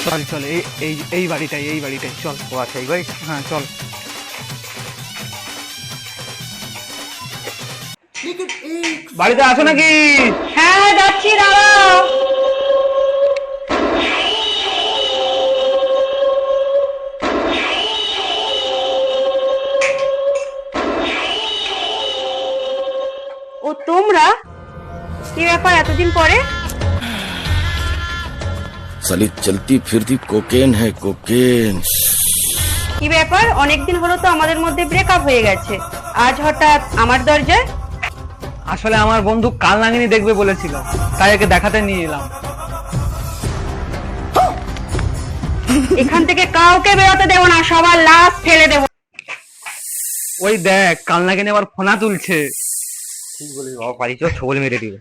চল চল, এই বাড়িটাই চল। ও আচ্ছা, এই বাড়ি। হ্যাঁ চল। বাড়িতে আছো নাকি? হ্যাঁ যাচ্ছি, দাঁড়াও। ও তোমরা, কি ব্যাপার এতদিন পরে? साली चलती फिरती कोकेन है कोकेन। কি ব্যাপার, অনেকদিন হলো তো আমাদের মধ্যে ব্রেকআপ হয়ে গেছে, আজ হঠাৎ আমার দরজায়? আসলে আমার বন্ধু কাল নাগিনী দেখবে বলেছিল, তাই একে দেখাতে নিয়ে এলাম। এখান থেকে কাউকে বেরোতে দেবো না, সবার লাশ ফেলে দেবো। ওই দেখ, কাল নাগিনী আবার ফোনা তুলছে। ঠিক বলিস বাবা, পারিস ছবল মেরে দিবে।